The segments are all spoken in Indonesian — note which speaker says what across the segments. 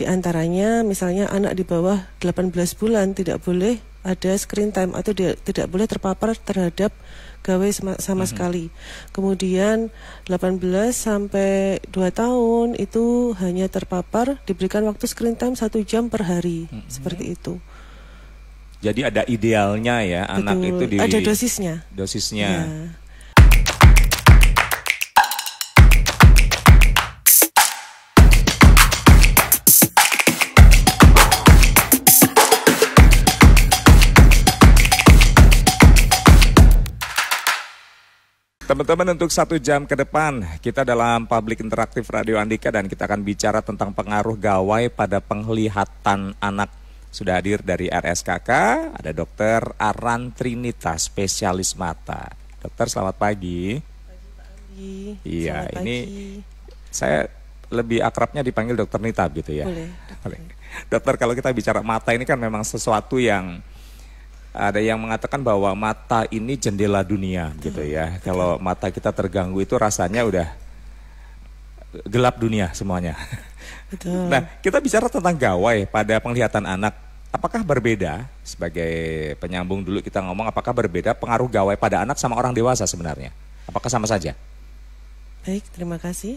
Speaker 1: Di antaranya misalnya anak di bawah 18 bulan tidak boleh ada screen time atau tidak boleh terpapar terhadap gawai sama sekali. Kemudian 18 sampai 2 tahun itu hanya terpapar diberikan waktu screen time 1 jam per hari. Seperti itu.
Speaker 2: Jadi ada idealnya ya.
Speaker 1: Betul.
Speaker 2: Anak itu
Speaker 1: ada dosisnya.
Speaker 2: Dosisnya.
Speaker 1: Ya.
Speaker 2: Teman-teman, untuk 1 jam ke depan kita dalam Public Interaktif Radio Andika dan kita akan bicara tentang pengaruh gawai pada penglihatan anak. Sudah hadir dari RSKK, ada Dr. Aran Trinita, spesialis mata. Dokter, selamat pagi.
Speaker 1: Pagi Pak Andi.
Speaker 2: Iya,
Speaker 1: Selamat
Speaker 2: ini
Speaker 1: pagi.
Speaker 2: saya lebih akrabnya dipanggil Dokter Nita gitu ya.
Speaker 1: Boleh.
Speaker 2: Dokter, kalau kita bicara mata ini kan memang sesuatu yang ada yang mengatakan bahwa mata ini jendela dunia gitu ya. Kalau mata kita terganggu itu rasanya udah gelap dunia semuanya.
Speaker 1: Betul.
Speaker 2: Nah, kita bicara tentang gawai pada penglihatan anak. Apakah berbeda? Sebagai penyambung dulu kita ngomong, apakah berbeda pengaruh gawai pada anak sama orang dewasa sebenarnya? Apakah sama saja?
Speaker 1: Baik, terima kasih.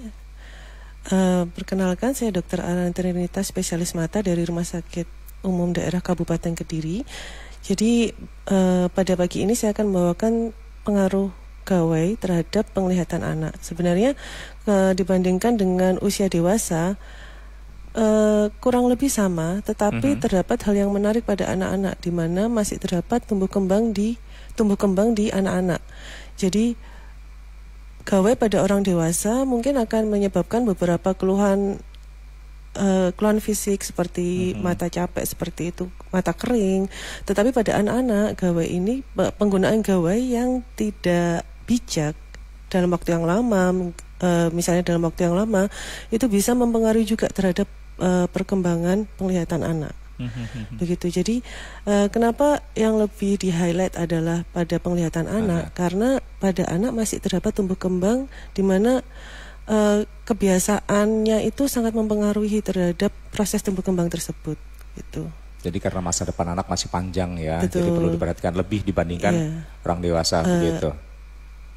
Speaker 1: Perkenalkan, saya Dr. Aran Trinita, spesialis mata dari Rumah Sakit Umum Daerah Kabupaten Kediri. Jadi pada pagi ini saya akan membawakan pengaruh gawai terhadap penglihatan anak. Sebenarnya dibandingkan dengan usia dewasa kurang lebih sama, tetapi terdapat hal yang menarik pada anak-anak, di mana masih terdapat tumbuh kembang di anak-anak. Jadi gawai pada orang dewasa mungkin akan menyebabkan beberapa keluhan fisik seperti mata capek, seperti itu, mata kering. Tetapi pada anak-anak, gawai ini, penggunaan gawai yang tidak bijak dalam waktu yang lama, misalnya dalam waktu yang lama, itu bisa mempengaruhi juga terhadap perkembangan penglihatan anak. Begitu. Jadi kenapa yang lebih di-highlight adalah pada penglihatan anak? Karena pada anak masih terdapat tumbuh kembang di mana kebiasaannya itu sangat mempengaruhi terhadap proses tumbuh kembang tersebut gitu.
Speaker 2: Jadi karena masa depan anak masih panjang ya.
Speaker 1: Betul.
Speaker 2: Jadi perlu diperhatikan lebih dibandingkan orang dewasa begitu.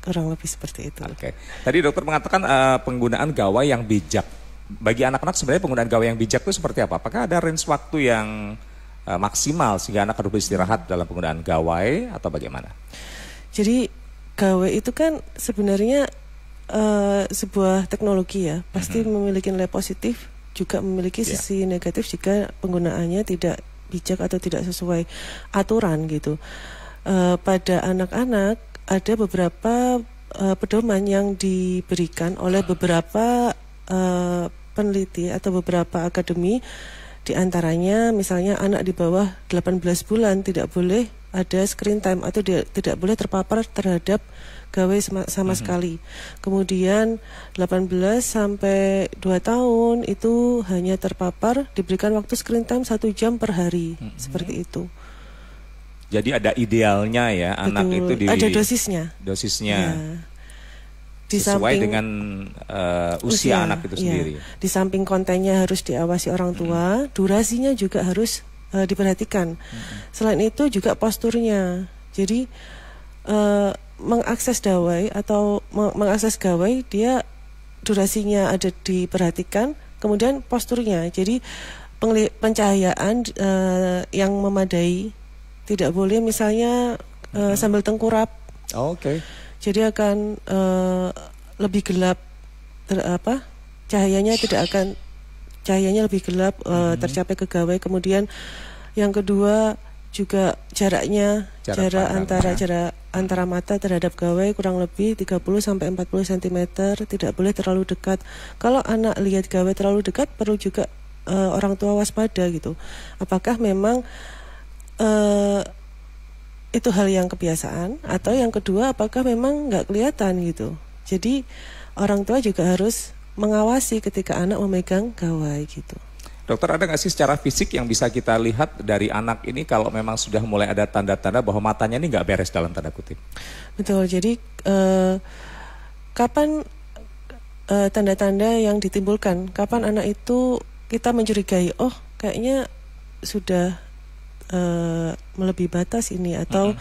Speaker 1: Kurang lebih seperti itu.
Speaker 2: Oke. Tadi dokter mengatakan penggunaan gawai yang bijak. Bagi anak-anak sebenarnya penggunaan gawai yang bijak itu seperti apa? Apakah ada range waktu yang maksimal sehingga anak harus beristirahat dalam penggunaan gawai atau bagaimana?
Speaker 1: Jadi gawai itu kan sebenarnya sebuah teknologi ya, pasti memiliki nilai positif, juga memiliki sisi negatif jika penggunaannya tidak bijak atau tidak sesuai aturan gitu. Pada anak-anak ada beberapa pedoman yang diberikan oleh beberapa peneliti atau beberapa akademi. Di antaranya misalnya anak di bawah 18 bulan tidak boleh ada screen time atau tidak boleh terpapar terhadap gawai sama sekali. Kemudian 18 sampai 2 tahun itu hanya terpapar diberikan waktu screen time 1 jam per hari. Seperti itu.
Speaker 2: Jadi ada idealnya ya.
Speaker 1: Betul.
Speaker 2: Anak itu
Speaker 1: ada dosisnya.
Speaker 2: Ya.
Speaker 1: Di
Speaker 2: sesuai
Speaker 1: samping,
Speaker 2: dengan usia anak itu sendiri.
Speaker 1: Di samping kontennya harus diawasi orang tua, durasinya juga harus diperhatikan. Selain itu juga posturnya. Jadi mengakses gawai atau mengakses gawai, dia durasinya ada diperhatikan, kemudian posturnya. Jadi pencahayaan yang memadai, tidak boleh misalnya sambil tengkurap.
Speaker 2: Oke.
Speaker 1: Jadi akan lebih gelap, cahayanya lebih gelap, tercapai ke gawai. Kemudian yang kedua juga jarak antara mata terhadap gawai kurang lebih 30 sampai 40 cm, tidak boleh terlalu dekat. Kalau anak lihat gawai terlalu dekat, perlu juga orang tua waspada gitu. Apakah memang itu hal yang kebiasaan, atau yang kedua apakah memang nggak kelihatan gitu. Jadi orang tua juga harus mengawasi ketika anak memegang gawai gitu.
Speaker 2: Dokter, ada nggak sih secara fisik yang bisa kita lihat dari anak ini kalau memang sudah mulai ada tanda-tanda bahwa matanya ini nggak beres dalam tanda kutip?
Speaker 1: Betul. Jadi kapan tanda-tanda yang ditimbulkan? Kapan anak itu kita mencurigai, oh kayaknya sudah melebihi batas ini, atau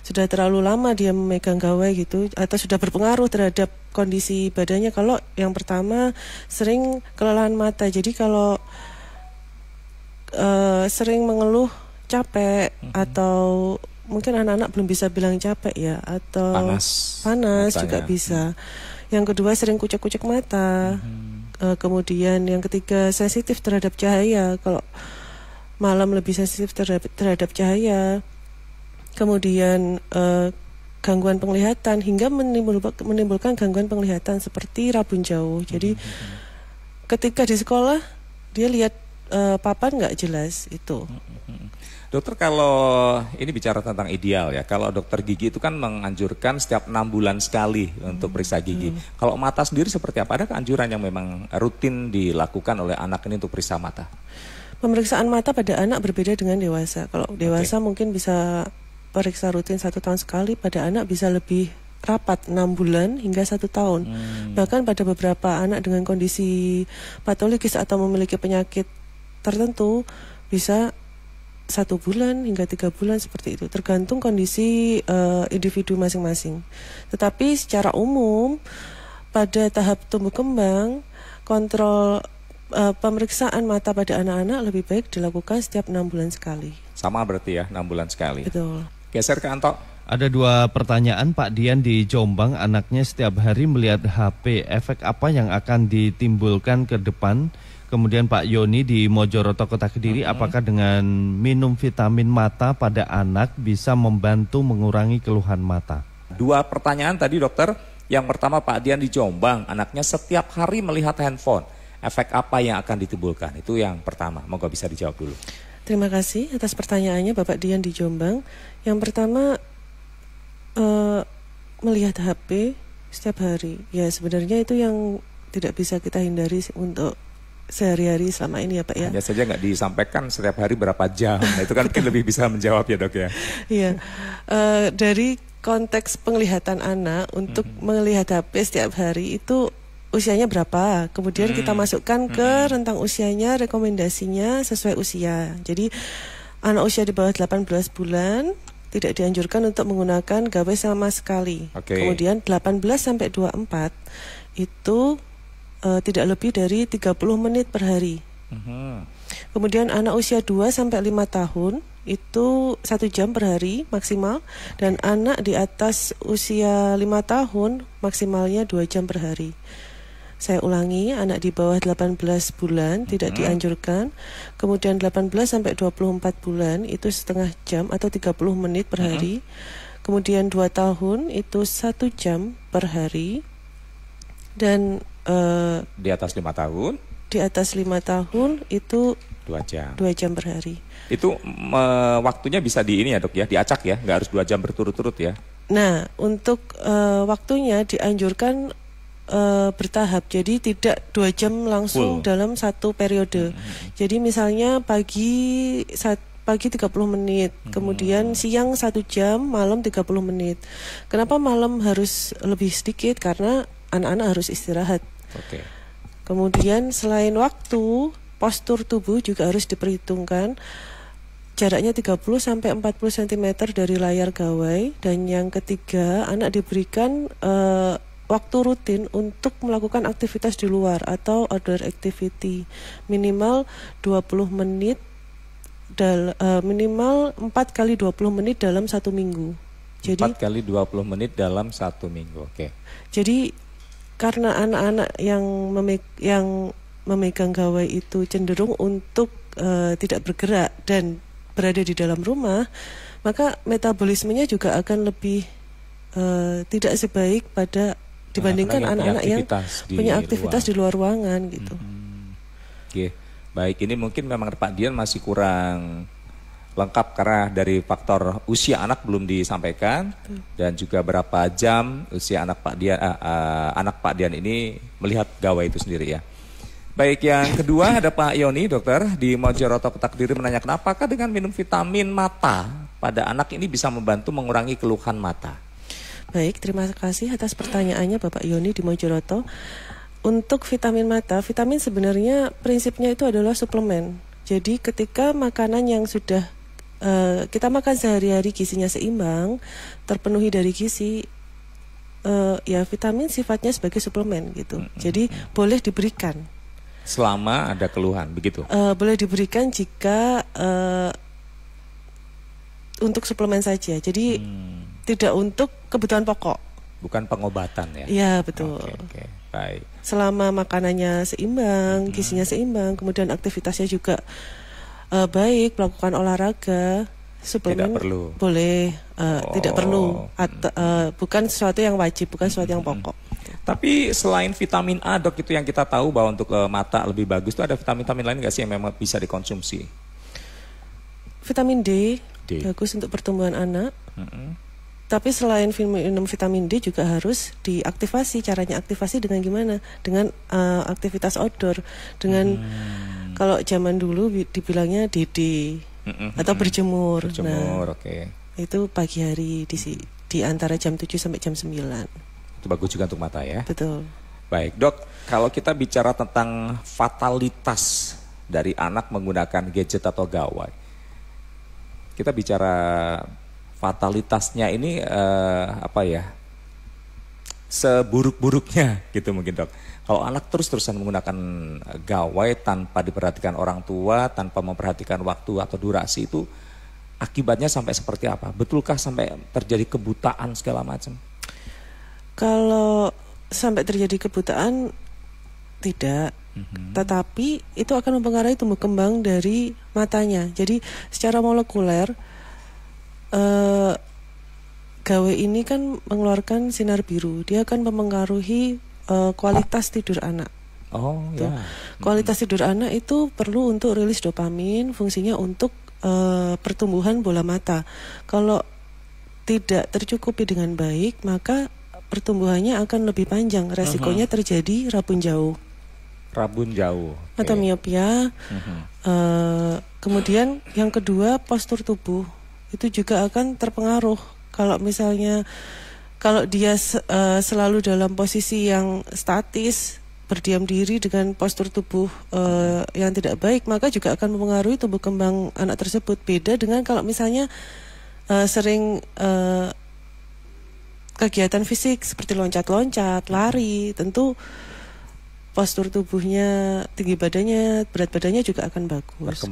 Speaker 1: sudah terlalu lama dia memegang gawai gitu, atau sudah berpengaruh terhadap kondisi badannya. Kalau yang pertama sering kelelahan mata, jadi kalau sering mengeluh capek, atau mungkin anak-anak belum bisa bilang capek ya, atau panas juga bisa. Yang kedua sering kucek-kucek mata. Kemudian yang ketiga sensitif terhadap cahaya, kalau malam lebih sensitif terhadap cahaya. Kemudian gangguan penglihatan, hingga menimbulkan gangguan penglihatan seperti rabun jauh. Jadi ketika di sekolah dia lihat papan nggak jelas itu.
Speaker 2: Dokter, kalau ini bicara tentang ideal ya, kalau dokter gigi itu kan menganjurkan setiap 6 bulan sekali untuk periksa gigi. Kalau mata sendiri seperti apa? Ada keanjuran yang memang rutin dilakukan oleh anak ini untuk periksa mata?
Speaker 1: Pemeriksaan mata pada anak berbeda dengan dewasa. Kalau dewasa mungkin bisa periksa rutin 1 tahun sekali, pada anak bisa lebih rapat 6 bulan hingga 1 tahun. Bahkan pada beberapa anak dengan kondisi patologis atau memiliki penyakit tertentu bisa 1 bulan hingga 3 bulan seperti itu, tergantung kondisi individu masing-masing. Tetapi secara umum pada tahap tumbuh kembang, kontrol pemeriksaan mata pada anak-anak lebih baik dilakukan setiap 6 bulan sekali.
Speaker 2: Sama berarti ya, 6 bulan sekali.
Speaker 1: Betul.
Speaker 2: Geser ke Anto.
Speaker 3: Ada 2 pertanyaan, Pak Dian di Jombang. Anaknya setiap hari melihat HP, efek apa yang akan ditimbulkan ke depan? Kemudian Pak Yoni di Mojoroto, Kota Kediri, apakah dengan minum vitamin mata pada anak bisa membantu mengurangi keluhan mata?
Speaker 2: 2 pertanyaan tadi dokter. Yang pertama Pak Dian di Jombang, anaknya setiap hari melihat handphone. Efek apa yang akan ditimbulkan? Itu yang pertama, monggo bisa dijawab dulu.
Speaker 1: Terima kasih atas pertanyaannya Bapak Dian di Jombang. Yang pertama, melihat HP setiap hari. Ya sebenarnya itu yang tidak bisa kita hindari untuk sehari-hari selama ini ya Pak ya.
Speaker 2: Hanya saja nggak disampaikan setiap hari berapa jam. Nah, itu kan mungkin lebih bisa menjawab ya dok ya.
Speaker 1: Iya, dari konteks penglihatan anak untuk melihat HP setiap hari itu usianya berapa. Kemudian kita masukkan ke rentang usianya, rekomendasinya sesuai usia. Jadi anak usia di bawah 18 bulan tidak dianjurkan untuk menggunakan gawai sama sekali. Kemudian 18 sampai 24 itu tidak lebih dari 30 menit per hari. Kemudian anak usia 2 sampai 5 tahun itu 1 jam per hari maksimal, dan anak di atas usia 5 tahun maksimalnya 2 jam per hari. Saya ulangi, anak di bawah 18 bulan tidak dianjurkan. Kemudian 18 sampai 24 bulan itu setengah jam atau 30 menit per hari. Kemudian 2 tahun itu 1 jam per hari. Dan
Speaker 2: di atas 5 tahun?
Speaker 1: Di atas 5 tahun itu
Speaker 2: 2 jam.
Speaker 1: 2 jam per hari.
Speaker 2: Itu waktunya bisa di ini ya dok ya, diacak ya, nggak harus 2 jam berturut-turut ya?
Speaker 1: Nah, untuk waktunya dianjurkan bertahap, jadi tidak 2 jam langsung dalam satu periode. Jadi misalnya pagi 30 menit, kemudian siang 1 jam, malam 30 menit. Kenapa malam harus lebih sedikit? Karena anak-anak harus istirahat. Kemudian selain waktu, postur tubuh juga harus diperhitungkan. Jaraknya 30 sampai 40 cm dari layar gawai. Dan yang ketiga, anak diberikan waktu rutin untuk melakukan aktivitas di luar atau outdoor activity minimal 20 menit minimal 4 kali 20 menit dalam 1 minggu. Jadi
Speaker 2: 4 kali 20 menit dalam 1 minggu.
Speaker 1: Jadi karena anak-anak yang memegang gawai itu cenderung untuk tidak bergerak dan berada di dalam rumah, maka metabolismenya juga akan lebih tidak sebaik pada dibandingkan anak-anak yang punya aktivitas di luar ruangan gitu.
Speaker 2: Baik, ini mungkin memang Pak Dian masih kurang lengkap karena dari faktor usia anak belum disampaikan dan juga berapa jam usia anak Pak Dian ini melihat gawai itu sendiri ya. Baik, yang kedua ada Pak Yoni dokter di Mojoroto, Kota Kediri, menanyakan apakah dengan minum vitamin mata pada anak ini bisa membantu mengurangi keluhan mata?
Speaker 1: Baik, terima kasih atas pertanyaannya Bapak Yoni di Mojoroto. Untuk vitamin mata, vitamin sebenarnya prinsipnya itu adalah suplemen. Jadi ketika makanan yang sudah kita makan sehari-hari gizinya seimbang, terpenuhi dari gizi, ya vitamin sifatnya sebagai suplemen gitu. Jadi boleh diberikan.
Speaker 2: Selama ada keluhan, begitu?
Speaker 1: Boleh diberikan jika untuk suplemen saja. Jadi tidak untuk kebutuhan pokok.
Speaker 2: Bukan pengobatan ya?
Speaker 1: Iya betul.
Speaker 2: Oke. Baik.
Speaker 1: Selama makanannya seimbang, gizinya seimbang, kemudian aktivitasnya juga baik, melakukan olahraga, suplemen
Speaker 2: tidak perlu.
Speaker 1: Boleh, tidak perlu. Bukan sesuatu yang wajib, bukan sesuatu yang pokok.
Speaker 2: Tapi selain vitamin A, Dok, itu yang kita tahu bahwa untuk mata lebih bagus itu ada vitamin-vitamin lain nggak sih yang memang bisa dikonsumsi?
Speaker 1: Vitamin D. Bagus untuk pertumbuhan anak. Tapi selain minum vitamin D juga harus diaktifasi. Caranya aktivasi dengan gimana? Dengan aktivitas outdoor. Dengan kalau zaman dulu dibilangnya DD atau berjemur.
Speaker 2: Berjemur,
Speaker 1: nah, itu pagi hari di antara jam 7 sampai jam 9.
Speaker 2: Itu bagus juga untuk mata ya?
Speaker 1: Betul.
Speaker 2: Baik, Dok, kalau kita bicara tentang fatalitas dari anak menggunakan gadget atau gawai, kita bicara fatalitasnya ini seburuk-buruknya gitu mungkin, Dok. Kalau anak terus-terusan menggunakan gawai tanpa diperhatikan orang tua, tanpa memperhatikan waktu atau durasi, itu akibatnya sampai seperti apa? Betulkah sampai terjadi kebutaan segala macam?
Speaker 1: Kalau sampai terjadi kebutaan tidak, tetapi itu akan mempengaruhi tumbuh kembang dari matanya. Jadi secara molekuler gawai ini kan mengeluarkan sinar biru. Dia akan mempengaruhi kualitas tidur anak. Kualitas tidur anak itu perlu untuk rilis dopamin, fungsinya untuk pertumbuhan bola mata. Kalau tidak tercukupi dengan baik, maka pertumbuhannya akan lebih panjang. Resikonya terjadi rabun jauh.
Speaker 2: Rabun jauh.
Speaker 1: Atau miopia. Kemudian yang kedua, postur tubuh. Itu juga akan terpengaruh. Kalau misalnya dia selalu dalam posisi yang statis, berdiam diri dengan postur tubuh yang tidak baik, maka juga akan mempengaruhi tumbuh kembang anak tersebut. Beda dengan kalau misalnya sering kegiatan fisik seperti loncat-loncat, lari, tentu postur tubuhnya, tinggi badannya, berat badannya juga akan bagus.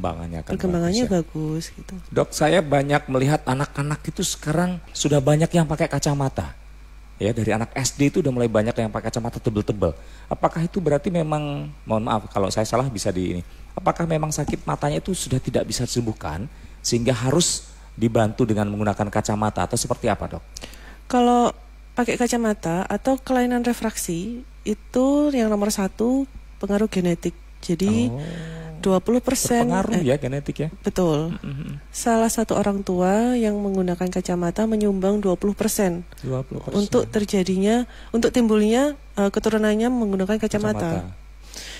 Speaker 2: Perkembangannya
Speaker 1: bagus gitu.
Speaker 2: Dok, saya banyak melihat anak-anak itu sekarang sudah banyak yang pakai kacamata. Ya, dari anak SD itu udah mulai banyak yang pakai kacamata tebel-tebel. Apakah itu berarti memang, mohon maaf kalau saya salah bisa apakah memang sakit matanya itu sudah tidak bisa disembuhkan sehingga harus dibantu dengan menggunakan kacamata atau seperti apa, Dok?
Speaker 1: Kalau pakai kacamata atau kelainan refraksi itu yang nomor 1 pengaruh genetik. Jadi 20%
Speaker 2: pengaruh ya genetik ya.
Speaker 1: Betul. Salah satu orang tua yang menggunakan kacamata menyumbang 20% untuk timbulnya keturunannya menggunakan kacamata.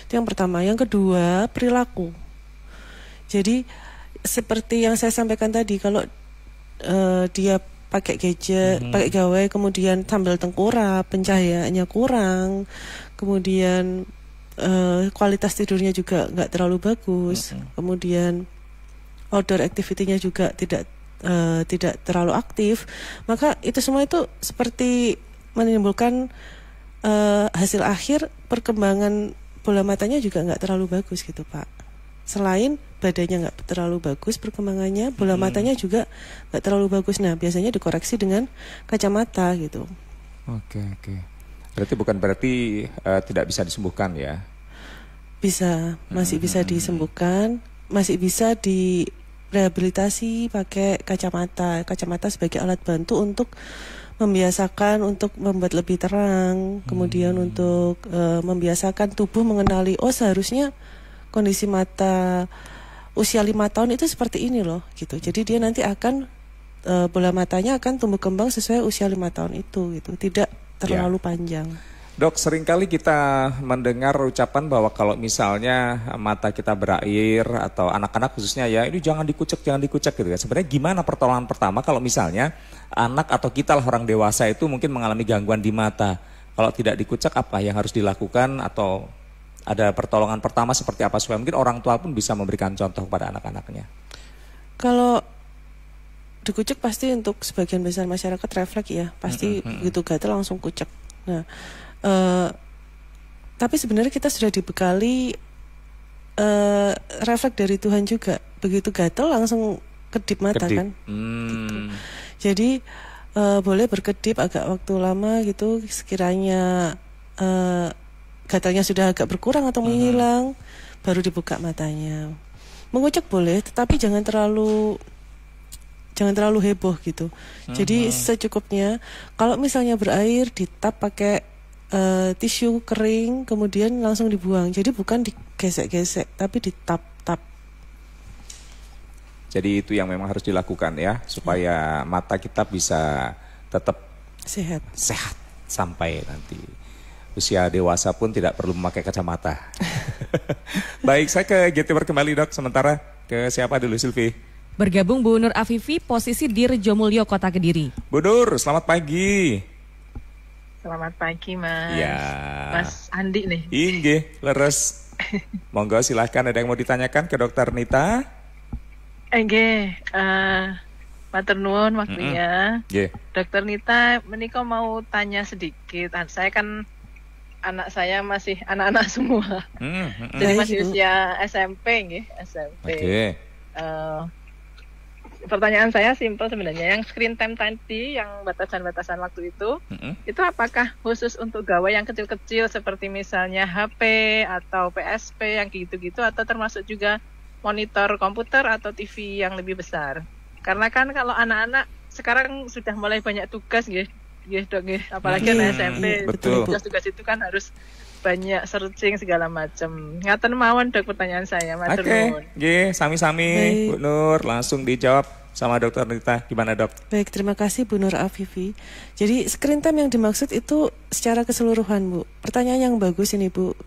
Speaker 1: Itu yang pertama. Yang kedua, perilaku. Jadi seperti yang saya sampaikan tadi, kalau dia pakai gadget, pakai gawai, kemudian sambil tengkurap, pencahayaannya kurang, kemudian kualitas tidurnya juga nggak terlalu bagus, kemudian outdoor activity-nya juga tidak terlalu aktif, maka itu semua itu seperti menimbulkan hasil akhir perkembangan bola matanya juga nggak terlalu bagus gitu, Pak. Selain badannya nggak terlalu bagus perkembangannya, bola matanya juga nggak terlalu bagus. Nah, biasanya dikoreksi dengan kacamata gitu.
Speaker 2: Oke. Berarti bukan berarti tidak bisa disembuhkan ya?
Speaker 1: Bisa, masih bisa disembuhkan, masih bisa direhabilitasi pakai kacamata. Kacamata sebagai alat bantu untuk membiasakan, untuk membuat lebih terang, kemudian untuk membiasakan tubuh mengenali, oh seharusnya kondisi mata usia 5 tahun itu seperti ini loh gitu. Jadi dia nanti akan bola matanya akan tumbuh kembang sesuai usia 5 tahun itu gitu. Tidak terlalu panjang.
Speaker 2: Dok, seringkali kita mendengar ucapan bahwa kalau misalnya mata kita berair atau anak-anak khususnya ya, ini jangan dikucek gitu ya. Sebenarnya gimana pertolongan pertama kalau misalnya anak atau kita lah orang dewasa itu mungkin mengalami gangguan di mata. Kalau tidak dikucek apa yang harus dilakukan atau ada pertolongan pertama seperti apa supaya mungkin orang tua pun bisa memberikan contoh kepada anak-anaknya?
Speaker 1: Kalau dikucek pasti untuk sebagian besar masyarakat refleks ya, pasti begitu gatal langsung kucek. Nah, tapi sebenarnya kita sudah dibekali refleks dari Tuhan juga. Begitu gatal langsung kedip mata kan. Gitu. Jadi boleh berkedip agak waktu lama gitu, sekiranya gatalnya sudah agak berkurang atau menghilang, baru dibuka matanya. Mengucek boleh, tetapi jangan terlalu heboh gitu. Jadi secukupnya. Kalau misalnya berair, ditap pakai tisu kering, kemudian langsung dibuang. Jadi bukan digesek-gesek, tapi ditap-tap.
Speaker 2: Jadi itu yang memang harus dilakukan ya, supaya mata kita bisa tetap sehat sampai nanti usia dewasa pun tidak perlu memakai kacamata. Baik, saya ke Getimer kembali dok, sementara ke siapa dulu Silvi?
Speaker 4: Bergabung Bu Nur Afifi, posisi di Rejomulyo, Kota Kediri.
Speaker 2: Bu Nur, selamat pagi.
Speaker 5: Selamat pagi Mas.
Speaker 2: Ya.
Speaker 5: Mas Andi nih.
Speaker 2: Inggih, leres. Monggo silahkan, ada yang mau ditanyakan ke Dokter Nita?
Speaker 5: Nggih, matur nuwun waktunya. Dokter Nita, menika mau tanya sedikit. Saya kan anak saya masih anak-anak semua. Jadi masih usia SMP nggih, SMP. Pertanyaan saya simpel sebenarnya. Yang screen time tadi, yang batasan-batasan waktu itu apakah khusus untuk gawai yang kecil-kecil seperti misalnya HP atau PSP yang gitu-gitu, atau termasuk juga monitor komputer atau TV yang lebih besar? Karena kan kalau anak-anak sekarang sudah mulai banyak tugas nggih dok nggih, apalagi anak SMP. Tugas-tugas itu kan harus banyak searching segala macam. Ngaten mawon dok pertanyaan saya. Matur nuwun.
Speaker 2: Nggih, sami-sami Bu Nur, langsung dijawab sama Dokter Nita. Gimana dok?
Speaker 1: Baik, terima kasih Bu Nur Afifi. Jadi screen time yang dimaksud itu secara keseluruhan Bu. Pertanyaan yang bagus ini Bu.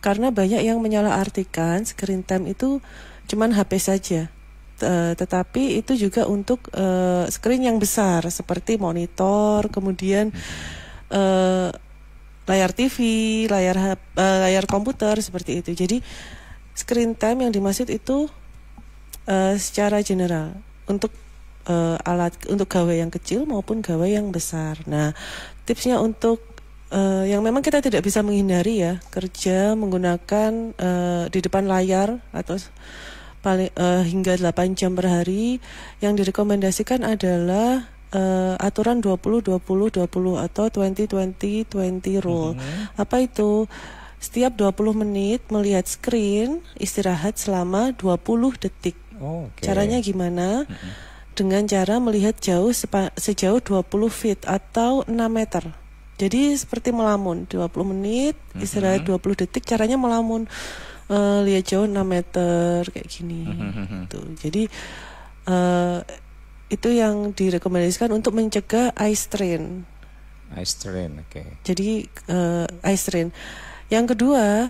Speaker 1: Karena banyak yang menyalahartikan screen time itu cuman HP saja. Tetapi itu juga untuk screen yang besar seperti monitor, kemudian layar TV, layar komputer seperti itu. Jadi screen time yang dimaksud itu secara general untuk untuk gawai yang kecil maupun gawai yang besar. Nah, tipsnya untuk yang memang kita tidak bisa menghindari ya, kerja menggunakan di depan layar atau paling hingga 8 jam per hari, yang direkomendasikan adalah aturan 20-20-20 atau 20-20-20 rule. Apa itu? Setiap 20 menit melihat screen, istirahat selama 20 detik. Caranya gimana? Dengan cara melihat sejauh 20 feet atau 6 meter. Jadi seperti melamun, 20 menit, istirahat 20 detik, caranya melamun. Lihat jauh 6 meter, kayak gini. Gitu. Jadi itu yang direkomendasikan untuk mencegah eye strain.
Speaker 2: Eye strain,
Speaker 1: Jadi eye strain. Yang kedua,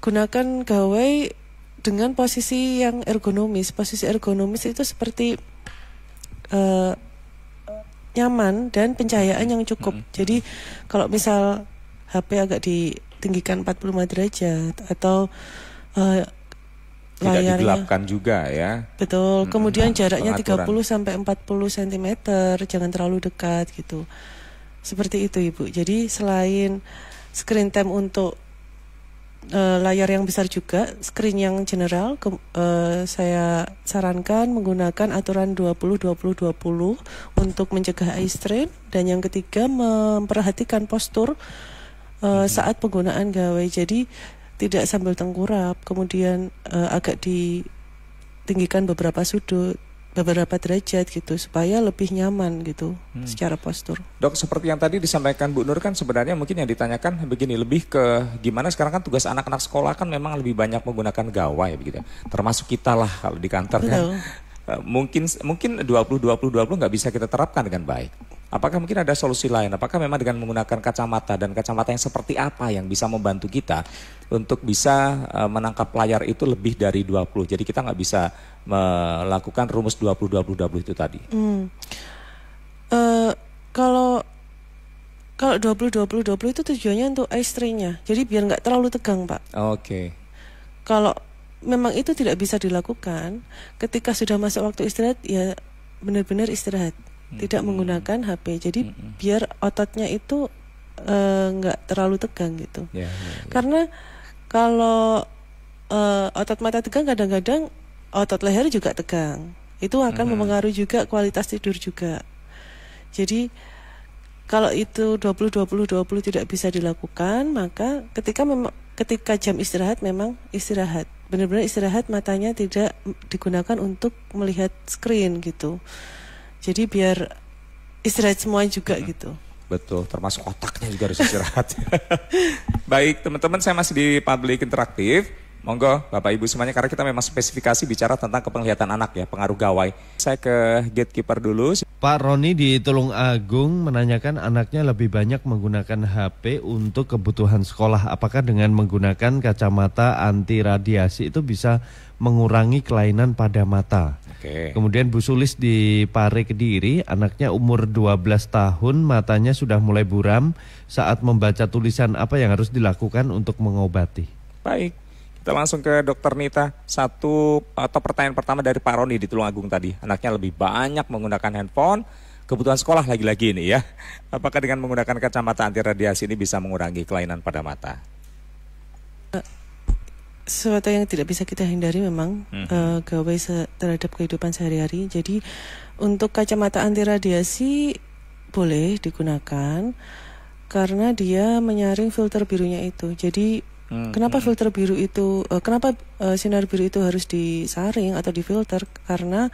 Speaker 1: gunakan gawai dengan posisi yang ergonomis. Posisi ergonomis itu seperti nyaman dan pencahayaan yang cukup. Jadi kalau misal HP agak ditinggikan 45 derajat atau
Speaker 2: tidak digelapkan juga ya.
Speaker 1: Betul. Kemudian jaraknya 30 sampai 40 cm, jangan terlalu dekat gitu. Seperti itu Ibu. Jadi selain screen time untuk layar yang besar juga, screen yang general saya sarankan menggunakan aturan 20-20-20 untuk mencegah eye strain. Dan yang ketiga, memperhatikan postur saat penggunaan gawai. Jadi tidak sambil tengkurap, kemudian agak ditinggikan beberapa sudut, beberapa derajat gitu, supaya lebih nyaman gitu secara postur.
Speaker 2: Dok, seperti yang tadi disampaikan Bu Nur kan sebenarnya mungkin yang ditanyakan begini, lebih ke gimana sekarang kan tugas anak-anak sekolah kan memang lebih banyak menggunakan gawai begitu. Termasuk kita lah kalau di kantor kan. Mungkin 20-20-20 nggak bisa kita terapkan dengan baik. Apakah mungkin ada solusi lain? Apakah memang dengan menggunakan kacamata, dan kacamata yang seperti apa yang bisa membantu kita untuk bisa menangkap layar itu lebih dari 20? Jadi kita nggak bisa melakukan rumus 20-20-20 itu tadi.
Speaker 1: Kalau Kalau 20-20-20 itu tujuannya untuk eye strain-nya. Jadi biar nggak terlalu tegang, Pak.
Speaker 2: Oke.
Speaker 1: Kalau memang itu tidak bisa dilakukan, ketika sudah masuk waktu istirahat, ya benar-benar istirahat. Tidak menggunakan HP. Jadi biar ototnya itu nggak terlalu tegang gitu. Karena kalau otot mata tegang, kadang-kadang otot leher juga tegang. Itu akan mempengaruhi juga kualitas tidur juga. Jadi kalau itu 20-20-20 tidak bisa dilakukan, maka ketika jam istirahat memang istirahat. Benar-benar istirahat, matanya tidak digunakan untuk melihat screen gitu. Jadi biar istirahat semua juga gitu.
Speaker 2: Betul, termasuk otaknya juga harus istirahat. Baik, teman-teman, saya masih di Public Interaktif. Monggo, Bapak Ibu semuanya, karena kita memang spesifikasi bicara tentang kepenglihatan anak ya, pengaruh gawai. Saya ke gatekeeper dulu.
Speaker 3: Pak Roni di Tulung Agung menanyakan anaknya lebih banyak menggunakan HP untuk kebutuhan sekolah. Apakah dengan menggunakan kacamata anti radiasi itu bisa mengurangi kelainan pada mata? Kemudian Bu Sulis di Pare Kediri, anaknya umur 12 tahun, matanya sudah mulai buram saat membaca tulisan. Apa yang harus dilakukan untuk mengobati?
Speaker 2: Baik. Kita langsung ke Dokter Nita. Pertanyaan pertama dari Pak Roni di Tulung Agung tadi. Anaknya lebih banyak menggunakan handphone, kebutuhan sekolah lagi-lagi ini ya. Apakah dengan menggunakan kacamata anti radiasi ini bisa mengurangi kelainan pada mata?
Speaker 1: Sesuatu yang tidak bisa kita hindari memang gawai terhadap kehidupan sehari-hari. Jadi untuk kacamata anti radiasi boleh digunakan karena dia menyaring filter birunya itu. Jadi kenapa filter biru itu, kenapa sinar biru itu harus disaring atau difilter? Karena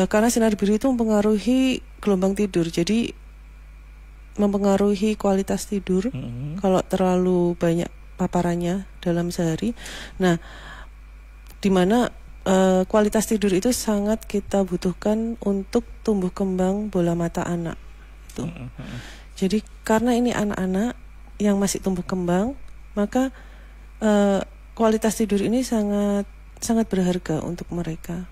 Speaker 1: karena sinar biru itu mempengaruhi gelombang tidur, jadi mempengaruhi kualitas tidur kalau terlalu banyak paparannya dalam sehari. Nah, dimana kualitas tidur itu sangat kita butuhkan untuk tumbuh kembang bola mata anak. Itu. Jadi karena ini anak-anak yang masih tumbuh kembang, maka kualitas tidur ini sangat berharga untuk mereka.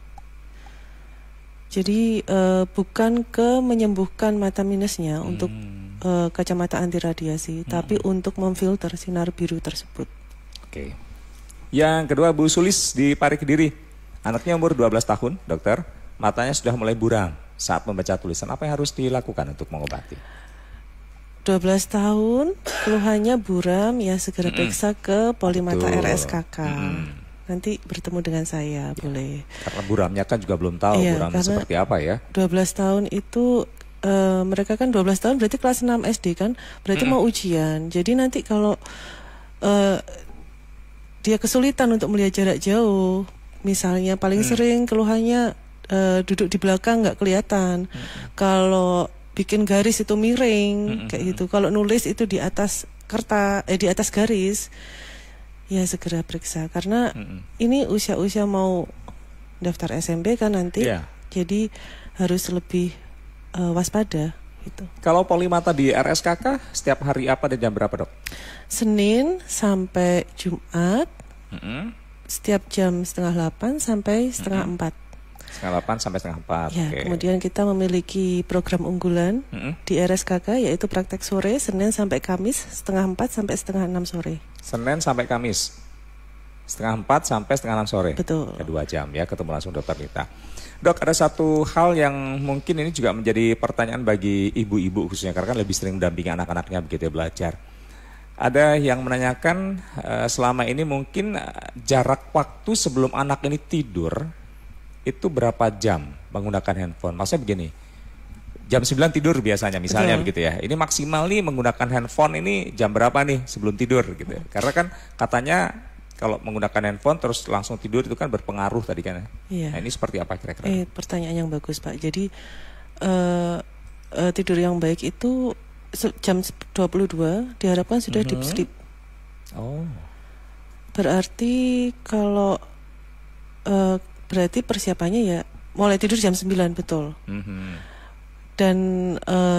Speaker 1: Jadi bukan ke menyembuhkan mata minusnya untuk kacamata anti radiasi, tapi untuk memfilter sinar biru tersebut.
Speaker 2: Oke. Yang kedua, Bu Sulis di Pare Kediri, anaknya umur 12 tahun, dokter, matanya sudah mulai buram saat membaca tulisan. Apa yang harus dilakukan untuk mengobati?
Speaker 1: 12 tahun, keluhannya buram, ya segera periksa ke Polimata RSKK. Nanti bertemu dengan saya, boleh.
Speaker 2: Karena buramnya kan juga belum tahu buramnya seperti apa ya.
Speaker 1: 12 tahun itu, mereka kan 12 tahun berarti kelas 6 SD kan, berarti mau ujian. Jadi nanti kalau dia kesulitan untuk melihat jarak jauh, misalnya paling sering keluhannya duduk di belakang nggak kelihatan. Kalau bikin garis itu miring kayak gitu. Kalau nulis itu di atas kertas, di atas garis, ya segera periksa karena ini usia-usia mau daftar SMP kan nanti, jadi harus lebih waspada gitu.
Speaker 2: Kalau Polimata di RSKK setiap hari apa dan jam berapa, Dok?
Speaker 1: Senin sampai Jumat, setiap jam 7:30 sampai 7:30.
Speaker 2: 7:30 sampai 7:30.
Speaker 1: Ya, kemudian kita memiliki program unggulan di RSKK, yaitu praktek sore Senin sampai Kamis 5:30 sampai 5:30 sore.
Speaker 2: Senin sampai Kamis 5:30 sampai 5:30 sore.
Speaker 1: Betul.
Speaker 2: Ya, 2 jam ya, ketemu langsung Dokter Nita. Dok, ada satu hal yang mungkin ini juga menjadi pertanyaan bagi ibu-ibu khususnya, karena kan lebih sering mendampingi anak-anaknya begitu ya belajar. Ada yang menanyakan selama ini mungkin jarak waktu sebelum anak ini tidur itu berapa jam menggunakan handphone? Maksudnya begini, jam 9 tidur biasanya misalnya begitu ya. Ini maksimal nih menggunakan handphone ini jam berapa nih sebelum tidur gitu ya. Karena kan katanya kalau menggunakan handphone terus langsung tidur itu kan berpengaruh tadi kan. Nah, ini seperti apa kira-kira?
Speaker 1: Pertanyaan yang bagus, Pak. Jadi tidur yang baik itu jam 22 diharapkan sudah deep sleep. Berarti kalau berarti persiapannya ya mulai tidur jam 9, betul. Dan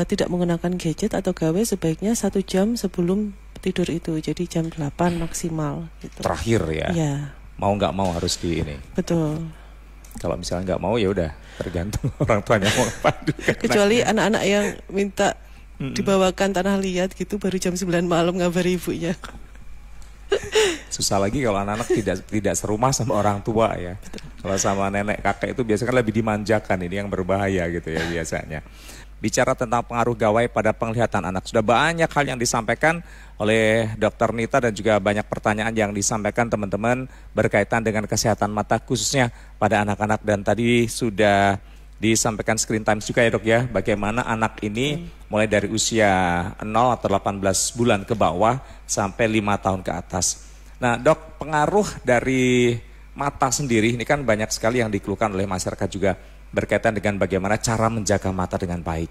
Speaker 1: tidak menggunakan gadget atau gawe sebaiknya 1 jam sebelum tidur itu, jadi jam 8 maksimal gitu.
Speaker 2: Terakhir ya?
Speaker 1: Ya.
Speaker 2: Mau nggak mau harus di ini.
Speaker 1: Betul.
Speaker 2: Kalau misalnya nggak mau ya udah tergantung orang tuanya mau apa.
Speaker 1: Kecuali anak-anak yang minta dibawakan tanah liat gitu baru jam 9 malam ngabari ibunya.
Speaker 2: Susah lagi kalau anak-anak tidak serumah sama orang tua ya. Kalau sama nenek kakek itu biasanya kan lebih dimanjakan, ini yang berbahaya gitu ya biasanya. Bicara tentang pengaruh gawai pada penglihatan anak, sudah banyak hal yang disampaikan oleh Dr. Nita dan juga banyak pertanyaan yang disampaikan teman-teman berkaitan dengan kesehatan mata khususnya pada anak-anak, dan tadi sudah disampaikan screen time juga ya dok ya, bagaimana anak ini mulai dari usia 0 atau 18 bulan ke bawah sampai 5 tahun ke atas. Nah dok, pengaruh dari mata sendiri ini kan banyak sekali yang dikeluhkan oleh masyarakat juga berkaitan dengan bagaimana cara menjaga mata dengan baik.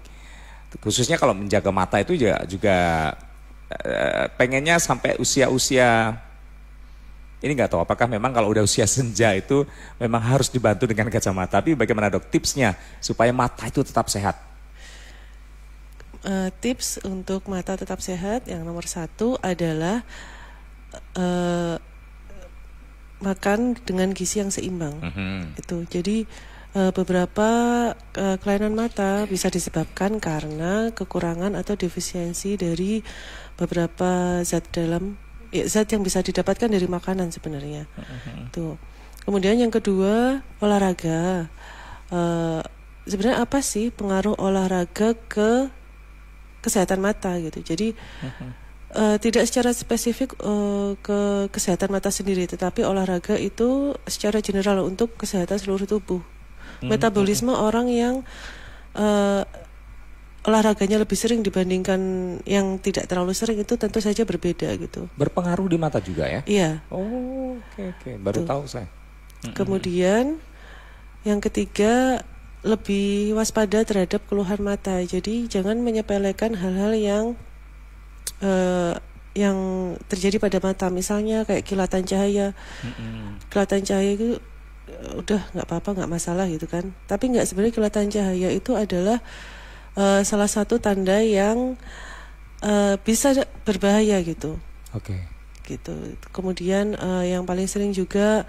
Speaker 2: Khususnya kalau menjaga mata itu juga pengennya sampai usia-usia ini, nggak tahu apakah memang kalau udah usia senja itu memang harus dibantu dengan kacamata. Tapi bagaimana dok tipsnya supaya mata itu tetap sehat?
Speaker 1: Tips untuk mata tetap sehat yang nomor 1 adalah makan dengan gizi yang seimbang. Itu jadi beberapa kelainan mata bisa disebabkan karena kekurangan atau defisiensi dari beberapa zat yang bisa didapatkan dari makanan sebenarnya. Tuh. Kemudian yang kedua, olahraga. Sebenarnya apa sih pengaruh olahraga ke kesehatan mata gitu. Jadi tidak secara spesifik ke kesehatan mata sendiri, tetapi olahraga itu secara general untuk kesehatan seluruh tubuh. Metabolisme orang yang olahraganya lebih sering dibandingkan yang tidak terlalu sering itu tentu saja berbeda gitu.
Speaker 2: Berpengaruh di mata juga ya?
Speaker 1: Iya.
Speaker 2: Oh, oke. Baru tahu saya.
Speaker 1: Kemudian yang ketiga, lebih waspada terhadap keluhan mata. Jadi jangan menyepelekan hal-hal yang terjadi pada mata. Misalnya kayak kilatan cahaya. Kilatan cahaya itu udah nggak apa-apa, nggak masalah gitu kan. Tapi nggak, sebenarnya kilatan cahaya itu adalah salah satu tanda yang bisa berbahaya gitu.
Speaker 2: Oke.
Speaker 1: Gitu. Kemudian yang paling sering juga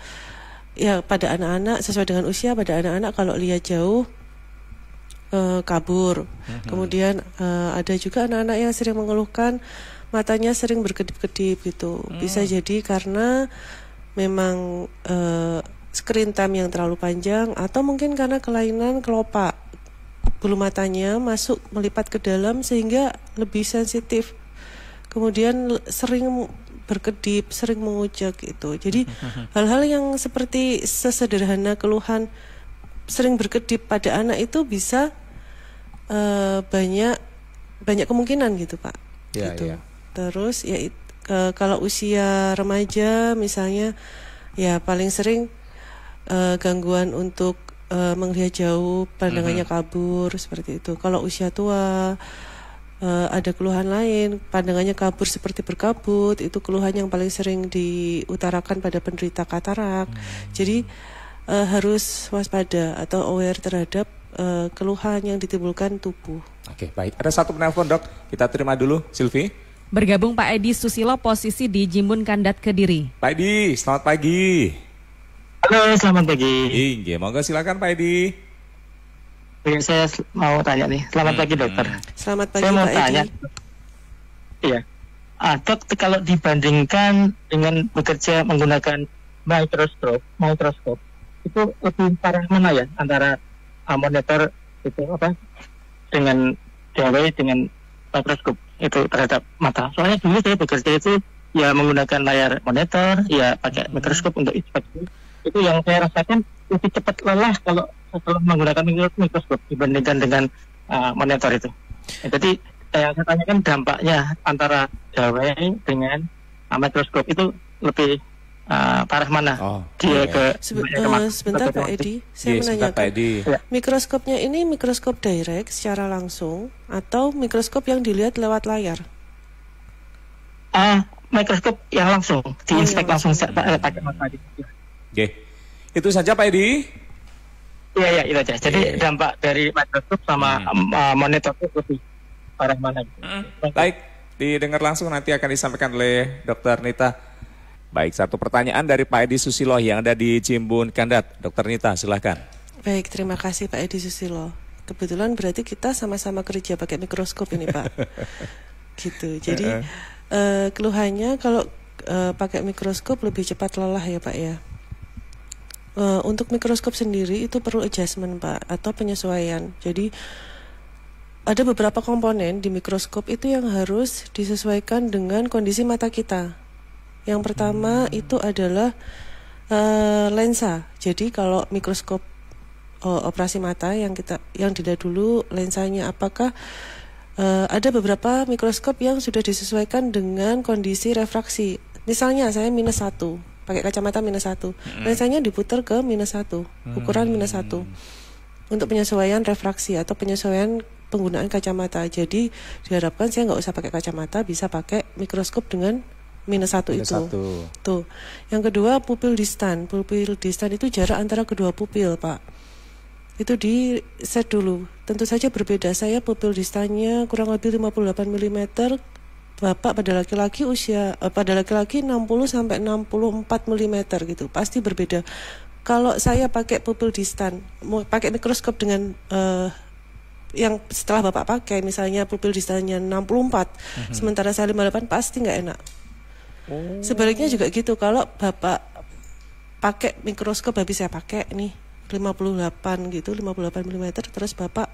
Speaker 1: ya pada anak-anak, sesuai dengan usia, pada anak-anak kalau lihat jauh kabur. Kemudian ada juga anak-anak yang sering mengeluhkan matanya sering berkedip-kedip gitu. Bisa jadi karena memang screen time yang terlalu panjang, atau mungkin karena kelainan kelopak bulu matanya masuk melipat ke dalam sehingga lebih sensitif. Kemudian sering berkedip, sering mengucek gitu. Jadi hal-hal yang seperti sesederhana keluhan sering berkedip pada anak itu bisa banyak kemungkinan gitu Pak.
Speaker 2: Ya,
Speaker 1: gitu.
Speaker 2: ya.
Speaker 1: Terus ya kalau usia remaja misalnya, ya paling sering gangguan untuk melihat jauh, pandangannya kabur seperti itu. Kalau usia tua ada keluhan lain, pandangannya kabur seperti berkabut, itu keluhan yang paling sering diutarakan pada penderita katarak. Jadi harus waspada atau aware terhadap keluhan yang ditimbulkan tubuh.
Speaker 2: Oke, baik. Ada satu penelpon dok, kita terima dulu, Silvi.
Speaker 4: Bergabung Pak Edi Susilo, posisi di Jimbun Kandat Kediri.
Speaker 2: Pak Edi, selamat pagi.
Speaker 6: Halo, selamat pagi.
Speaker 2: Iya, monggo silakan Pak Edi.
Speaker 6: Oke, saya mau tanya nih. Selamat pagi dokter.
Speaker 1: Selamat pagi
Speaker 6: saya mau
Speaker 1: Pak
Speaker 6: tanya.
Speaker 1: Edi.
Speaker 6: Iya. Dok, kalau dibandingkan dengan bekerja menggunakan mikroskop, itu lebih parah mana ya antara monitor itu dengan gawai dengan mikroskop itu terhadap mata? Soalnya dulu saya bekerja itu ya menggunakan layar monitor, ya pakai mikroskop untuk inspeksi. Itu yang saya rasakan lebih cepat lelah kalau setelah menggunakan mikroskop dibandingkan dengan monitor itu. Jadi yang saya tanyakan dampaknya antara gawai dengan mikroskop itu lebih parah mana? Dia ke
Speaker 1: sebentar Pak Edi, saya menanyakan. Mikroskopnya ini mikroskop direct secara langsung atau mikroskop yang dilihat lewat layar?
Speaker 6: Mikroskop yang langsung diinspek langsung pakai mata.
Speaker 2: Oke, itu saja Pak Edi.
Speaker 6: Iya, itu aja. Jadi dampak dari mikroskop sama monitor itu lebih parah mana?
Speaker 2: Baik, didengar langsung nanti akan disampaikan oleh Dr. Nita. Baik, satu pertanyaan dari Pak Edi Susilo yang ada di Jimbun Kandat. Dr. Nita, silahkan.
Speaker 1: Baik, terima kasih Pak Edi Susilo. kebetulan berarti kita sama-sama kerja pakai mikroskop ini Pak. Gitu. Jadi keluhannya kalau pakai mikroskop lebih cepat lelah ya Pak ya. Untuk mikroskop sendiri itu perlu adjustment Pak, atau penyesuaian. Jadi ada beberapa komponen di mikroskop itu yang harus disesuaikan dengan kondisi mata kita. Yang pertama itu adalah lensa. Jadi kalau mikroskop operasi mata yang dilihat dulu lensanya, apakah ada beberapa mikroskop yang sudah disesuaikan dengan kondisi refraksi. Misalnya saya -1, pakai kacamata -1, lensanya diputar ke -1, ukuran -1, untuk penyesuaian refraksi atau penyesuaian penggunaan kacamata. Jadi diharapkan saya nggak usah pakai kacamata, bisa pakai mikroskop dengan -1 itu. Tuh. Yang kedua pupil distan. Pupil distan itu jarak antara kedua pupil Pak. Itu di set dulu. Tentu saja berbeda. Saya pupil distannya kurang lebih 58 mm. Bapak pada laki-laki pada laki-laki 60 sampai 64 mm gitu. Pasti berbeda. Kalau saya pakai pupil distan, mau pakai mikroskop dengan yang setelah Bapak pakai, misalnya pupil distannya 64, sementara saya 58, pasti nggak enak. Sebaliknya juga gitu. Kalau Bapak pakai mikroskop, habis saya pakai nih 58 gitu, 58 mm, terus Bapak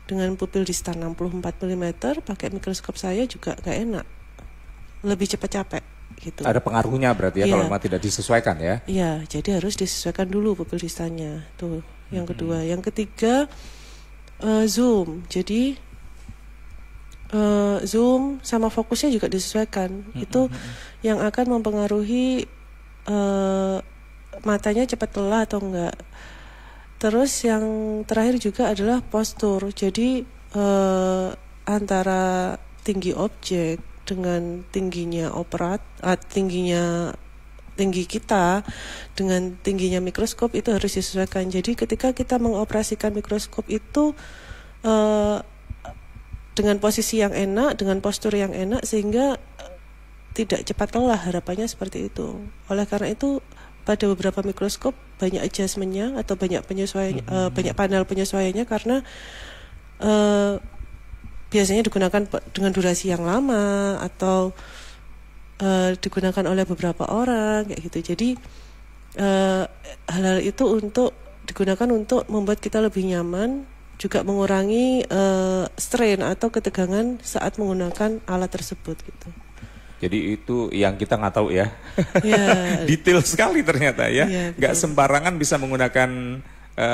Speaker 1: dengan pupil distan 64 mm pakai mikroskop saya juga nggak enak, lebih cepat capek gitu.
Speaker 2: Ada pengaruhnya berarti ya, kalau memang tidak disesuaikan ya?
Speaker 1: Iya, jadi harus disesuaikan dulu pupil distannya. Tuh, yang kedua. Yang ketiga zoom. Jadi zoom sama fokusnya juga disesuaikan. Itu yang akan mempengaruhi matanya cepat lelah atau enggak. Terus yang terakhir juga adalah postur. Jadi antara tinggi objek dengan tingginya tinggi kita dengan tingginya mikroskop itu harus disesuaikan. Jadi ketika kita mengoperasikan mikroskop itu dengan posisi yang enak, dengan postur yang enak, sehingga tidak cepat lelah, harapannya seperti itu. Oleh karena itu pada beberapa mikroskop banyak adjustment-nya atau banyak penyesuaian, banyak panel penyesuaiannya, karena biasanya digunakan dengan durasi yang lama atau digunakan oleh beberapa orang kayak gitu. Jadi hal-hal itu digunakan untuk membuat kita lebih nyaman, juga mengurangi strain atau ketegangan saat menggunakan alat tersebut gitu.
Speaker 2: Jadi itu yang kita nggak tahu ya.
Speaker 1: Yeah.
Speaker 2: Detail sekali ternyata ya. Nggak
Speaker 1: Yeah,
Speaker 2: sembarangan bisa menggunakan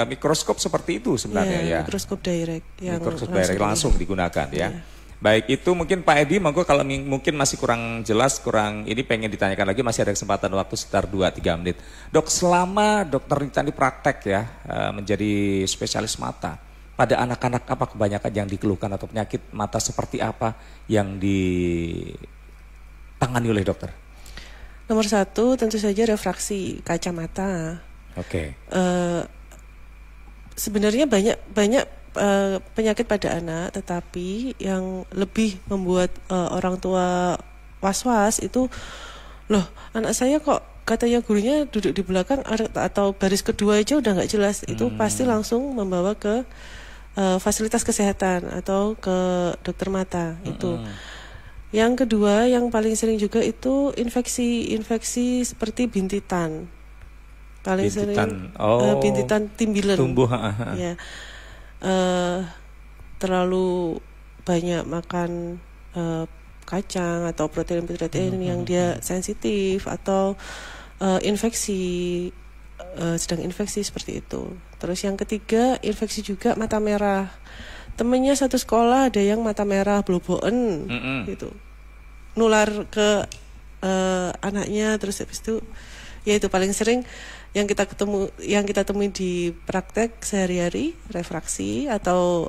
Speaker 2: mikroskop seperti itu sebenarnya ya.
Speaker 1: Mikroskop direct.
Speaker 2: Mikroskop direct langsung digunakan ya. Baik, itu mungkin Pak Edi, monggo kalau mungkin masih kurang jelas, ini pengen ditanyakan lagi, masih ada kesempatan waktu sekitar 2-3 menit. Dok, selama Dokter Rita ini praktek ya, menjadi spesialis mata, pada anak-anak apa kebanyakan yang dikeluhkan atau penyakit mata seperti apa yang ditangani oleh dokter?
Speaker 1: Nomor 1 tentu saja refraksi kacamata.
Speaker 2: Oke.
Speaker 1: Sebenarnya banyak penyakit pada anak, tetapi yang lebih membuat orang tua was-was itu, loh anak saya kok katanya gurunya duduk di belakang atau baris kedua aja udah nggak jelas. Itu pasti langsung membawa ke fasilitas kesehatan atau ke dokter mata itu. Yang kedua yang paling sering juga itu infeksi seperti bintitan. Paling sering bintitan timbilan.
Speaker 2: Tumbuh.
Speaker 1: Ya. Terlalu banyak makan kacang atau protein yang dia sensitif, atau sedang infeksi seperti itu. Terus yang ketiga, infeksi juga mata merah. Temennya satu sekolah ada yang mata merah bloboen gitu, nular ke anaknya. Terus habis itu ya itu paling sering yang kita temui di praktek sehari-hari, refraksi atau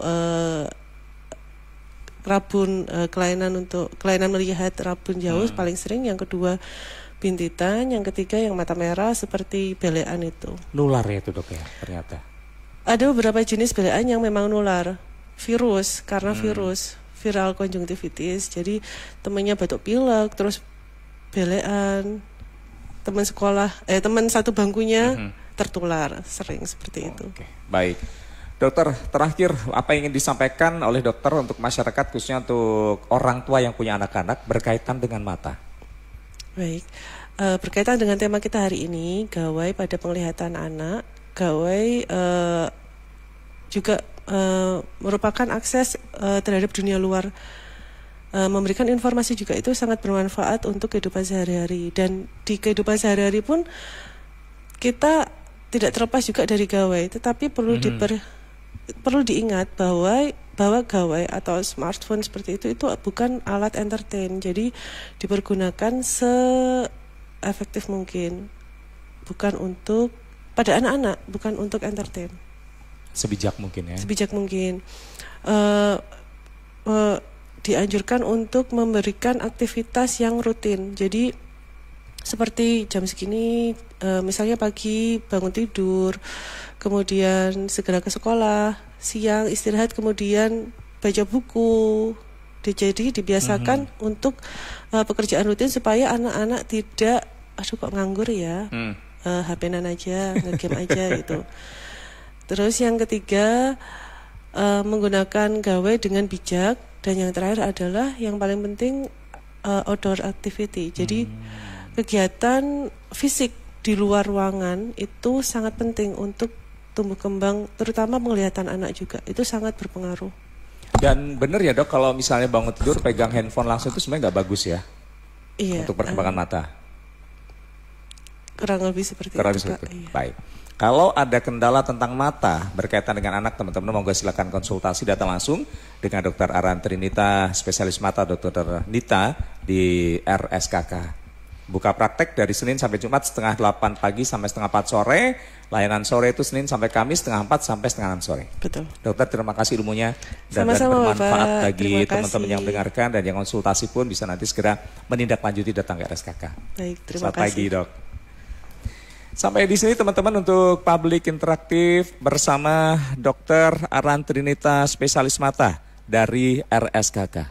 Speaker 1: rabun, kelainan melihat rabun jauh paling sering. Yang kedua bintitan, yang ketiga yang mata merah seperti belean itu.
Speaker 2: Nular ya itu dok ya ternyata.
Speaker 1: Ada beberapa jenis belean yang memang nular, virus, karena viral konjungtivitis. Jadi temannya batuk pilek, terus belean. Teman satu bangkunya tertular, sering seperti itu.
Speaker 2: Baik, Dokter, terakhir apa yang ingin disampaikan oleh dokter untuk masyarakat khususnya untuk orang tua yang punya anak-anak berkaitan dengan mata?
Speaker 1: Baik, berkaitan dengan tema kita hari ini, gawai pada penglihatan anak, gawai juga merupakan akses terhadap dunia luar. Memberikan informasi juga itu sangat bermanfaat untuk kehidupan sehari-hari, dan di kehidupan sehari-hari pun kita tidak terlepas juga dari gawai, tetapi perlu diingat bahwa gawai atau smartphone seperti itu bukan alat entertain, jadi dipergunakan se-efektif mungkin, bukan untuk pada anak-anak, bukan untuk entertain.
Speaker 2: Sebijak mungkin ya. Sebijak mungkin.
Speaker 1: Dianjurkan untuk memberikan aktivitas yang rutin. Jadi seperti jam segini, misalnya pagi bangun tidur, kemudian segera ke sekolah, siang istirahat, kemudian baca buku. Jadi dibiasakan untuk pekerjaan rutin supaya anak-anak tidak, aduh kok nganggur ya, HP-nan aja, nge-game aja gitu. Terus yang ketiga, menggunakan gawai dengan bijak, dan yang terakhir adalah yang paling penting outdoor activity. Jadi kegiatan fisik di luar ruangan itu sangat penting untuk tumbuh kembang, terutama penglihatan anak juga. Itu sangat berpengaruh.
Speaker 2: Dan benar ya dok, kalau misalnya bangun tidur pegang handphone langsung itu sebenarnya nggak bagus ya? Iya. Untuk perkembangan mata?
Speaker 1: Kurang lebih seperti itu. Iya.
Speaker 2: Baik. Kalau ada kendala tentang mata berkaitan dengan anak, teman-teman monggo silakan konsultasi datang langsung dengan Dr. Aran Trinita, spesialis mata Dr. Nita di RSKK. Buka praktek dari Senin sampai Jumat setengah 8 pagi sampai setengah 4 sore. Layanan sore itu Senin sampai Kamis setengah 4 sampai setengah 6 sore.
Speaker 1: Betul.
Speaker 2: Dokter, terima kasih ilmunya dan
Speaker 1: sama-sama,
Speaker 2: bermanfaat
Speaker 1: Bapak.
Speaker 2: bagi teman-teman yang mendengarkan, dan yang konsultasi pun bisa nanti segera menindaklanjuti datang ke RSKK.
Speaker 1: Baik, terima
Speaker 2: Selamat
Speaker 1: kasih.
Speaker 2: pagi dok. Sampai di sini teman-teman untuk publik interaktif bersama Dr. Aran Trinita, spesialis mata dari RSKK.